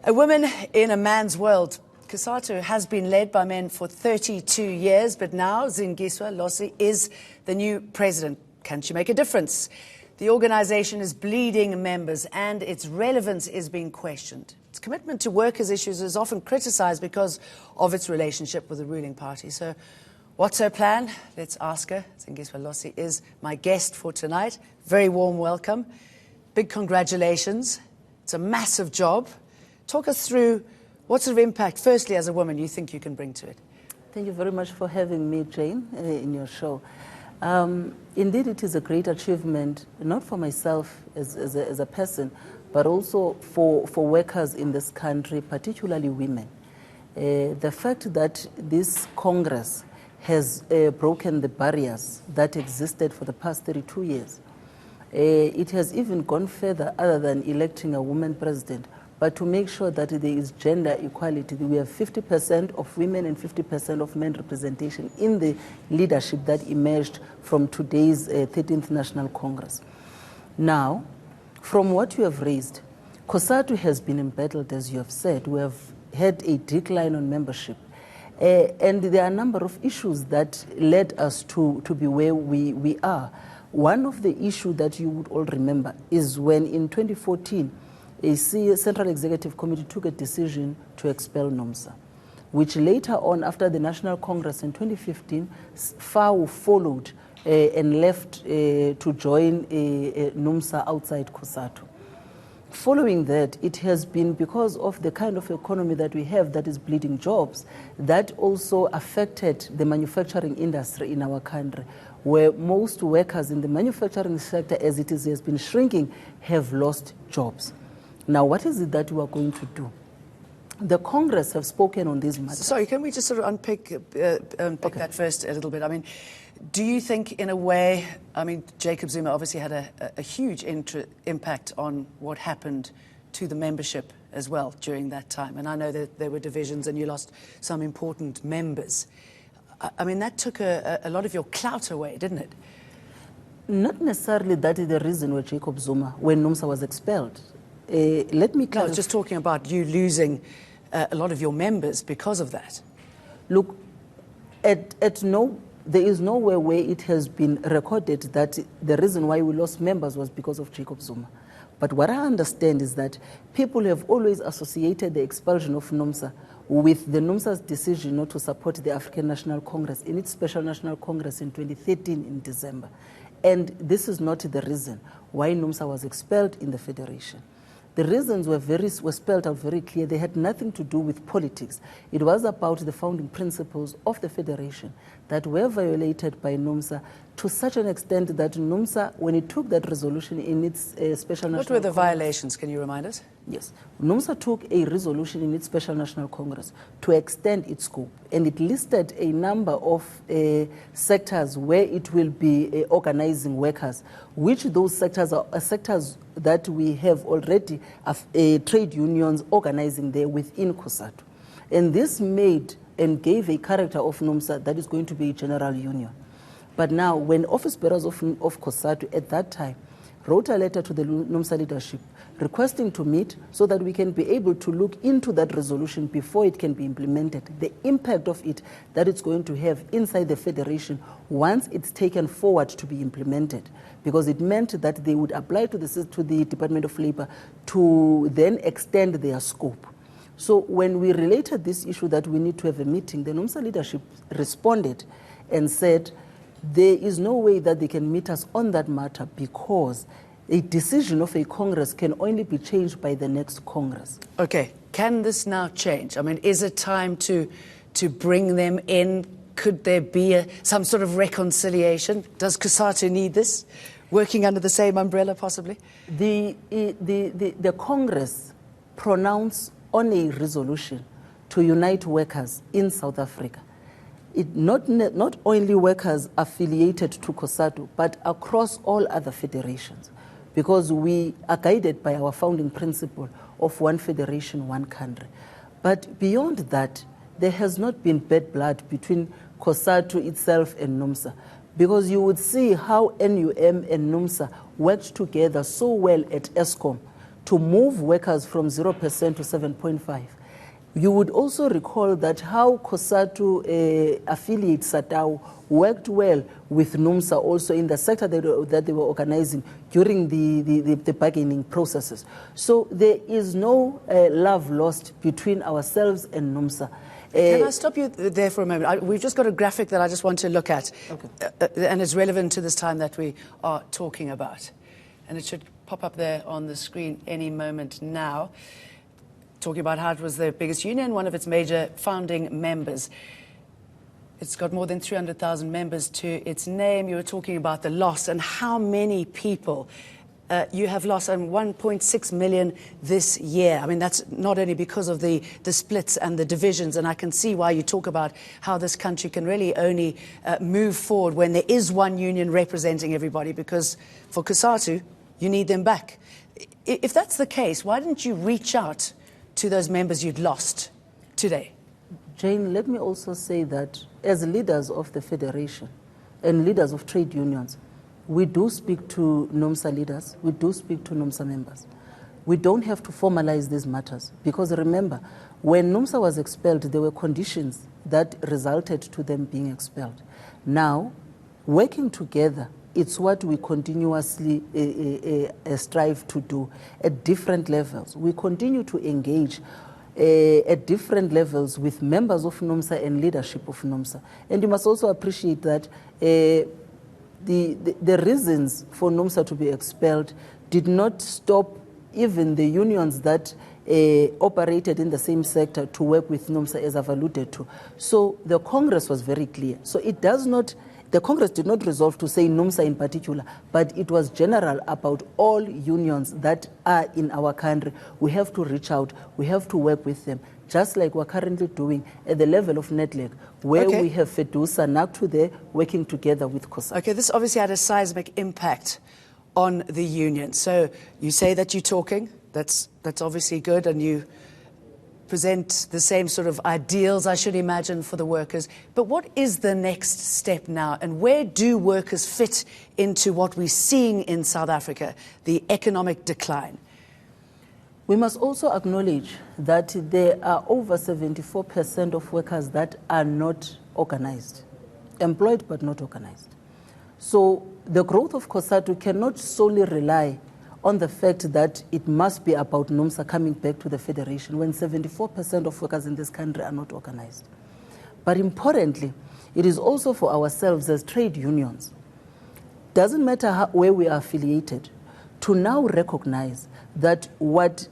A woman in a man's world. Cosatu has been led by men for 32 years, but now Zingiswa Losi is the new president. Can she make a difference? The organisation is bleeding members and its relevance is being questioned. Its commitment to workers' issues is often criticised because of its relationship with the ruling party. So what's her plan? Let's ask her. Zingiswa Losi is my guest for tonight. Very warm welcome. Big congratulations. It's a massive job. Talk us through what sort of impact, firstly, as a woman, you think you can bring to it. Thank you very much for having me, Jane, in your show. Indeed, it is a great achievement, not for myself as a person, but also for workers in this country, particularly women. The fact that this Congress has broken the barriers that existed for the past 32 years, it has even gone further other than electing a woman president, but to make sure that there is gender equality. We have 50% of women and 50% of men representation in the leadership that emerged from today's 13th National Congress. Now, from what you have raised, Cosatu has been embattled, as you have said. We have had a decline on membership. And there are a number of issues that led us to be where we are. One of the issues that you would all remember is when in 2014, a Central Executive Committee took a decision to expel NUMSA, which later on, after the National Congress in 2015, FAO followed and left to join NUMSA outside Cosatu. Following that, it has been because of the kind of economy that we have that is bleeding jobs, that also affected the manufacturing industry in our country, where most workers in the manufacturing sector, as it is, has been shrinking, have lost jobs. Now, what is it that we are going to do? The Congress have spoken on these matters. Sorry, can we just sort of unpick that first a little bit? I mean, do you think, in a way, I mean, Jacob Zuma obviously had a huge impact on what happened to the membership as well during that time. And I know that there were divisions and you lost some important members. I mean, that took a lot of your clout away, didn't it? Not necessarily that is the reason why Jacob Zuma, when NUMSA was expelled. Let me clarify. No, I was just talking about you losing a lot of your members because of that. Look, there is nowhere where it has been recorded that the reason why we lost members was because of Jacob Zuma. But what I understand is that people have always associated the expulsion of NUMSA with the NUMSA's decision not to support the African National Congress in its Special National Congress in 2013 in December. And this is not the reason why NUMSA was expelled in the Federation. The reasons were spelled out very clear. They had nothing to do with politics. It was about the founding principles of the Federation that were violated by NUMSA to such an extent that NUMSA, when it took that resolution in its Special National Congress... What were the violations? Can you remind us? Yes. NUMSA took a resolution in its Special National Congress to extend its scope, and it listed a number of sectors where it will be organizing workers, which those sectors are sectors that we have already trade unions organizing there within Cosatu. And this made and gave a character of NUMSA that is going to be a general union. But now, when office bearers of Cosatu at that time wrote a letter to the NUMSA leadership requesting to meet so that we can be able to look into that resolution before it can be implemented, the impact of it that it's going to have inside the Federation once it's taken forward to be implemented, because it meant that they would apply to the Department of Labor to then extend their scope. So when we related this issue that we need to have a meeting, the NUMSA leadership responded and said, there is no way that they can meet us on that matter because a decision of a Congress can only be changed by the next Congress. Okay, can this now change? I mean, is it time to bring them in? Could there be some sort of reconciliation? Does Cosatu need this? Working under the same umbrella, possibly? The Congress pronounced on a resolution to unite workers in South Africa. Not only workers affiliated to Cosatu, but across all other federations, because we are guided by our founding principle of one federation, one country. But beyond that, there has not been bad blood between Cosatu itself and NUMSA, because you would see how NUM and NUMSA worked together so well at ESCOM to move workers from 0% to 7.5%. You would also recall that how Cosatu affiliate Satao worked well with NUMSA also in the sector that they were organizing during the bargaining processes. So there is no love lost between ourselves and NUMSA. Can I stop you there for a moment? We've just got a graphic that I just want to look at, okay. And it's relevant to this time that we are talking about. And it should pop up there on the screen any moment now. Talking about how it was the biggest union, one of its major founding members. It's got more than 300,000 members to its name. You were talking about the loss and how many people you have lost, and 1.6 million this year. I mean, that's not only because of the splits and the divisions, and I can see why you talk about how this country can really only move forward when there is one union representing everybody, because for Cosatu, you need them back. If that's the case, why didn't you reach out to those members you'd lost today? Jane, let me also say that as leaders of the Federation and leaders of trade unions, we do speak to NUMSA leaders, we do speak to NUMSA members. We don't have to formalize these matters, because remember, when NUMSA was expelled, there were conditions that resulted to them being expelled. Now, working together, it's what we continuously strive to do at different levels. We continue to engage at different levels with members of NUMSA and leadership of NUMSA. And you must also appreciate that the reasons for NUMSA to be expelled did not stop even the unions that operated in the same sector to work with NUMSA, as I've alluded to. So the Congress was very clear. So it does not... The Congress did not resolve to say NUMSA in particular, but it was general about all unions that are in our country. We have to reach out, we have to work with them, just like we're currently doing at the level of Netleg, where we have FEDUSA, NACTU there, working together with COSATU. Okay, this obviously had a seismic impact on the union. So you say that you're talking, that's obviously good, and you present the same sort of ideals, I should imagine, for the workers. But what is the next step now, and where do workers fit into what we're seeing in South Africa, the economic decline? We must also acknowledge that there are over 74% of workers that are not organized, employed but not organized. So the growth of Cosatu cannot solely rely on the fact that it must be about NUMSA coming back to the Federation when 74% of workers in this country are not organized. But importantly, it is also for ourselves as trade unions. Doesn't matter where we are affiliated, to now recognize that what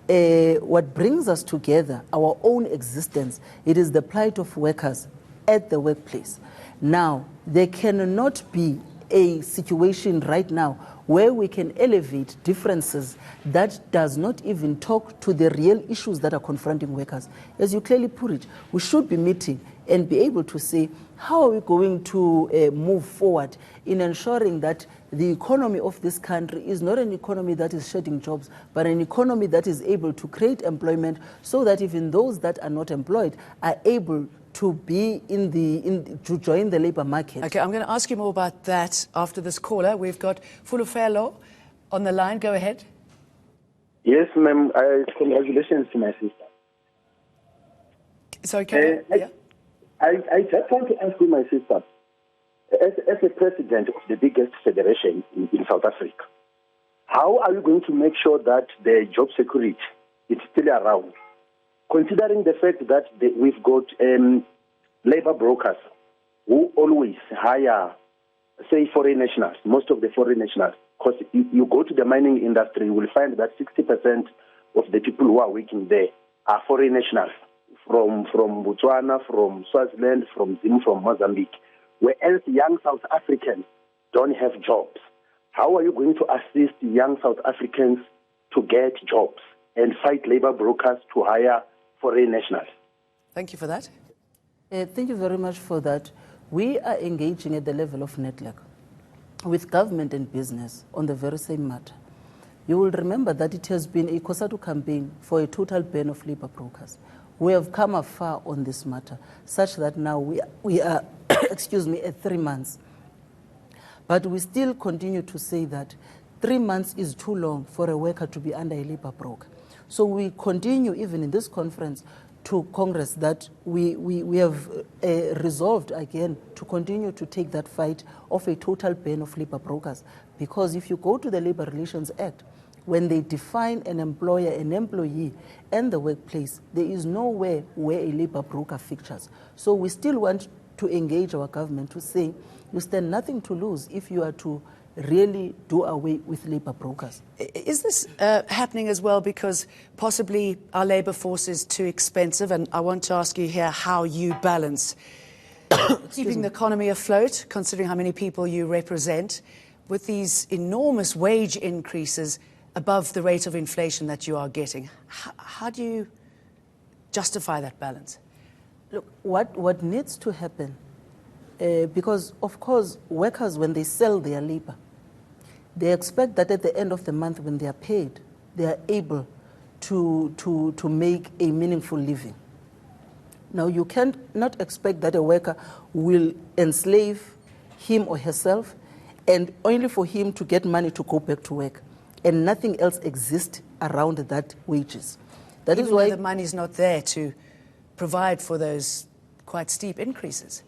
brings us together, our own existence, it is the plight of workers at the workplace. Now, there cannot be a situation right now where we can elevate differences that does not even talk to the real issues that are confronting workers. As you clearly put it, we should be meeting and be able to say, how are we going to move forward in ensuring that the economy of this country is not an economy that is shedding jobs, but an economy that is able to create employment, so that even those that are not employed are able to be to join the labor market. Okay, I'm going to ask you more about that after this caller. We've got Fulufelo on the line. Go ahead. Yes, ma'am. Congratulations to my sister. Sorry, can I just want to ask you, my sister, as a president of the biggest federation in South Africa, how are you going to make sure that the job security is still around? Considering the fact that we've got labor brokers who always hire, say, foreign nationals, most of the foreign nationals, because you go to the mining industry, you will find that 60% of the people who are working there are foreign nationals from Botswana, from Swaziland, from Zim, from Mozambique, whereas young South Africans don't have jobs. How are you going to assist young South Africans to get jobs and fight labor brokers to hire foreign nationals? Thank you for that. Thank you very much for that. We are engaging at the level of Netleg with government and business on the very same matter. You will remember that it has been a Cosatu campaign for a total ban of labor brokers. We have come afar on this matter, such that now we are excuse me, at 3 months. But we still continue to say that 3 months is too long for a worker to be under a labor broker. So we continue, even in this conference, to Congress that we have resolved again to continue to take that fight of a total ban of labor brokers. Because if you go to the Labor Relations Act, when they define an employer, an employee, and the workplace, there is nowhere where a labor broker features. So we still want to engage our government to say, you stand nothing to lose if you are to really do away with labor brokers. Is this happening as well because possibly our labour force is too expensive? And I want to ask you here how you balance keeping the economy afloat, considering how many people you represent, with these enormous wage increases above the rate of inflation that you are getting. How do you justify that balance? Look, what needs to happen, because of course workers, when they sell their labor, they expect that at the end of the month when they are paid, they are able to make a meaningful living. Now you cannot expect that a worker will enslave him or herself and only for him to get money to go back to work, and nothing else exists around that wages. That Even is why though the money's not there to provide for those quite steep increases.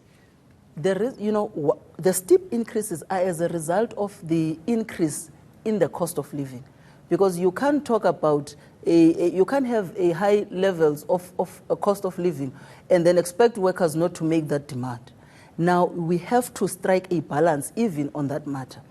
there is, the steep increases are as a result of the increase in the cost of living, because you can't talk about you can't have a high levels of a cost of living and then expect workers not to make that demand. Now we have to strike a balance even on that matter,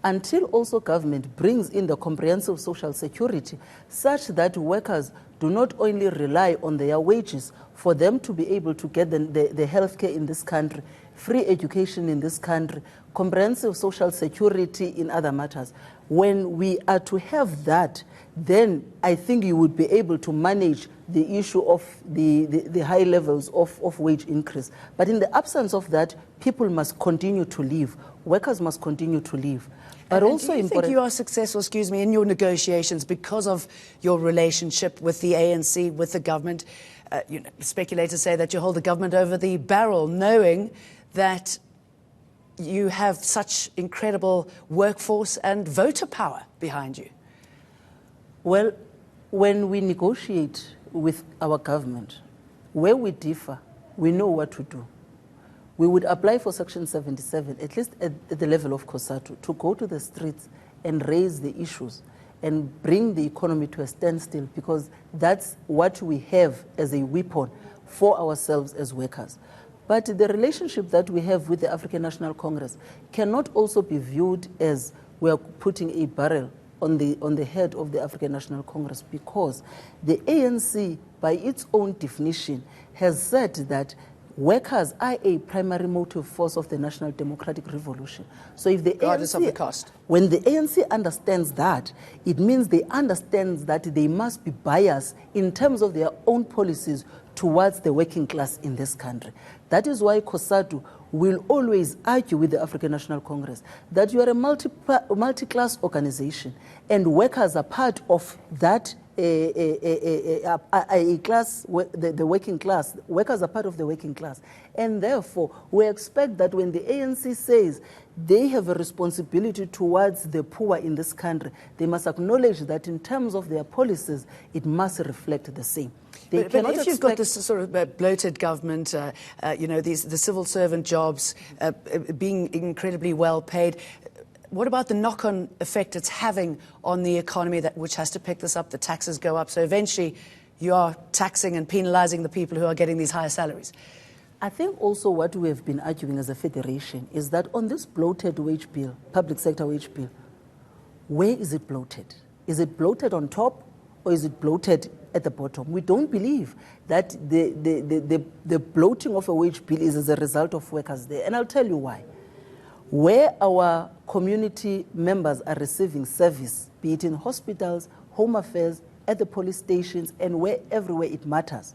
until also government brings in the comprehensive social security such that workers do not only rely on their wages for them to be able to get the health care in this country, free education in this country, comprehensive social security in other matters. When we are to have that, then I think you would be able to manage the issue of the high levels of wage increase. But in the absence of that, people must continue to live. Workers must continue to live. But also do you think you are successful, in your negotiations because of your relationship with the ANC, with the government? Speculators say that you hold the government over the barrel, knowing that you have such incredible workforce and voter power behind you. Well, when we negotiate with our government, where we differ, we know what to do. We would apply for Section 77, at least at the level of Cosatu, to go to the streets and raise the issues and bring the economy to a standstill, because that's what we have as a weapon for ourselves as workers. But the relationship that we have with the African National Congress cannot also be viewed as we are putting a barrel on the head of the African National Congress, because the ANC, by its own definition, has said that workers are a primary motive force of the National Democratic Revolution. So if the regardless ANC, of the cost. When the ANC understands that, it means they understand that they must be biased in terms of their own policies towards the working class in this country. That is why Cosatu will always argue with the African National Congress that you are a multi-class organization and workers are part of that class, the working class. Workers are part of the working class. And therefore, we expect that when the ANC says they have a responsibility towards the poor in this country, they must acknowledge that in terms of their policies, it must reflect the same. But if you've got this sort of bloated government, the civil servant jobs being incredibly well paid, what about the knock-on effect it's having on the economy, which has to pick this up? The taxes go up, so eventually you are taxing and penalising the people who are getting these higher salaries. I think also what we have been arguing as a federation is that on this bloated wage bill, public sector wage bill, where is it bloated? Is it bloated on top or is it bloated at the bottom? We don't believe that the bloating of a wage bill is as a result of workers there. And I'll tell you why. Where our community members are receiving service, be it in hospitals, home affairs, at the police stations, and everywhere it matters,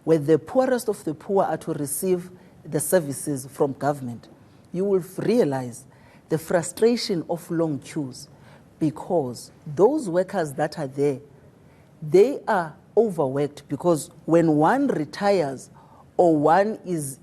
where the poorest of the poor are to receive the services from government, you will realize the frustration of long queues, because those workers that are there, they are overworked, because when one retires or one is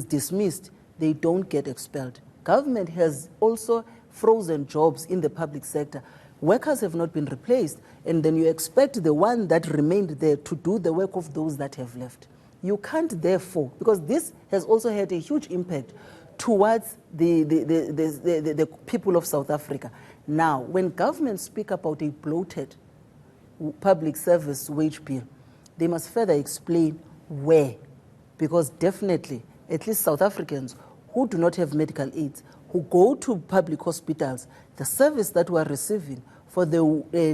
dismissed, they don't get expelled. Government has also frozen jobs in the public sector. Workers have not been replaced, and then you expect the one that remained there to do the work of those that have left. You can't therefore, because this has also had a huge impact towards the people of South Africa. Now, when governments speak about a bloated public service wage bill, they must further explain where, because definitely, at least South Africans who do not have medical aids, who go to public hospitals, the service that we are receiving for the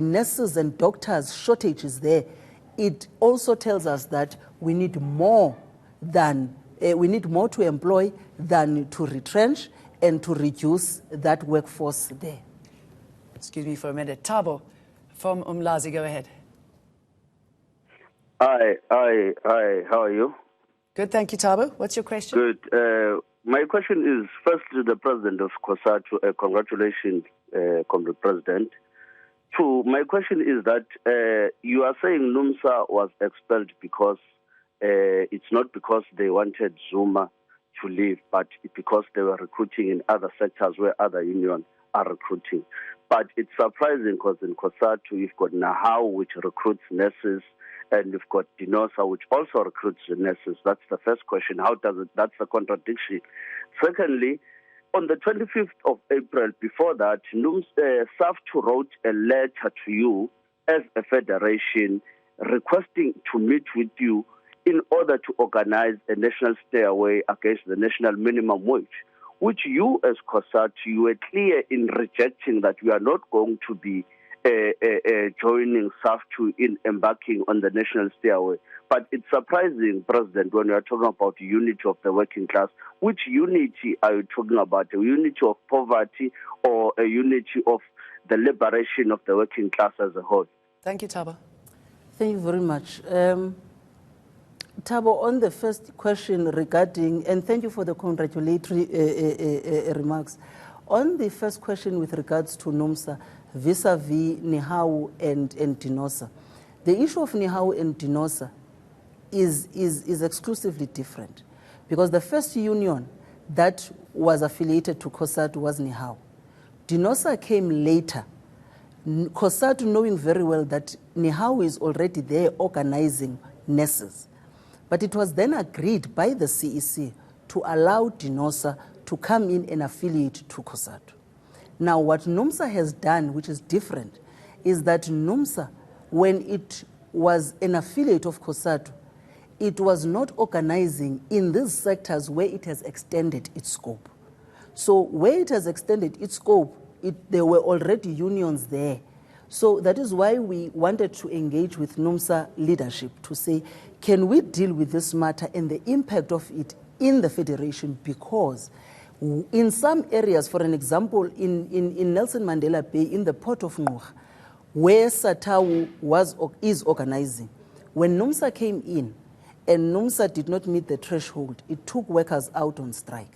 nurses and doctors shortages there, it also tells us that we need more to employ than to retrench and to reduce that workforce there. Excuse me for a minute. Thabo from Umlazi, go ahead. Hi, how are you? Good, thank you, Thabo. What's your question? Good. My question is first to the president of Cosatu. Congratulations, Comrade President. Two, my question is that you are saying NUMSA was expelled because it's not because they wanted Zuma to leave, but because they were recruiting in other sectors where other unions are recruiting. But it's surprising because in Cosatu you've got Nahau, which recruits nurses, and you've got Dinosa, which also recruits the nurses. That's the first question. How does it? That's the contradiction. Secondly, on the 25th of April, before that, SAFTU wrote a letter to you as a federation requesting to meet with you in order to organize a national stay-away against the national minimum wage, which you as Cosatu, you were clear in rejecting that we are not going to be joining SAFTU in embarking on the national stay-away. But it's surprising, President, when you are talking about the unity of the working class. Which unity are you talking about? A unity of poverty or a unity of the liberation of the working class as a whole? Thank you, Thabo. Thank you very much. Thabo, on the first question regarding, and thank you for the congratulatory remarks. On the first question with regards to NUMSA vis-a-vis Nihau and Dinosa, the issue of Nihau and Dinosa is exclusively different, because the first union that was affiliated to Cosatu was Nihau. Dinosa came later. Cosatu knowing very well that Nihau is already there organizing nurses. But it was then agreed by the CEC to allow Dinosa to come in and affiliate to Cosatu. Now, what NUMSA has done, which is different, is that NUMSA, when it was an affiliate of Cosatu, it was not organizing in these sectors where it has extended its scope. So where it has extended its scope, there were already unions there. So that is why we wanted to engage with NUMSA leadership to say, can we deal with this matter and the impact of it in the federation? Because in some areas, for an example, in Nelson Mandela Bay, in the port of Ngqura, where SATAU is organizing, when NUMSA came in and NUMSA did not meet the threshold, it took workers out on strike.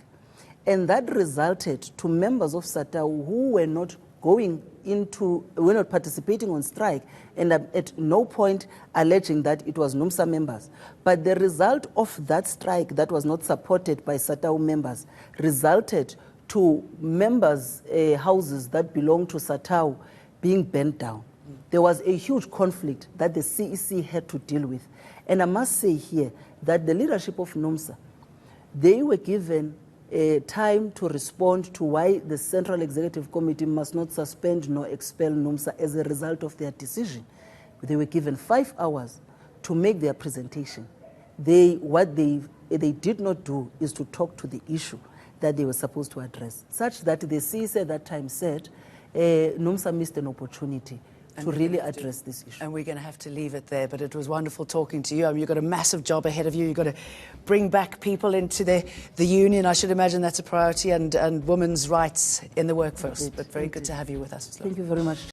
And that resulted to members of SATAU who were not we're not participating on strike, and at no point alleging that it was NUMSA members. But the result of that strike that was not supported by SATAU members resulted to members' houses that belong to SATAU being burnt down. There was a huge conflict that the CEC had to deal with. And I must say here that the leadership of NUMSA, they were given time to respond to why the Central Executive Committee must not suspend nor expel NUMSA as a result of their decision. They were given 5 hours to make their presentation. What they did not do is to talk to the issue that they were supposed to address, such that the CEC at that time said NUMSA missed an opportunity to really address this issue. And we're going to have to leave it there, but it was wonderful talking to you. I mean, you've got a massive job ahead of you. You've got to bring back people into the union. I should imagine that's a priority, and women's rights in the workforce. But very good to have you with us. Thank you very much.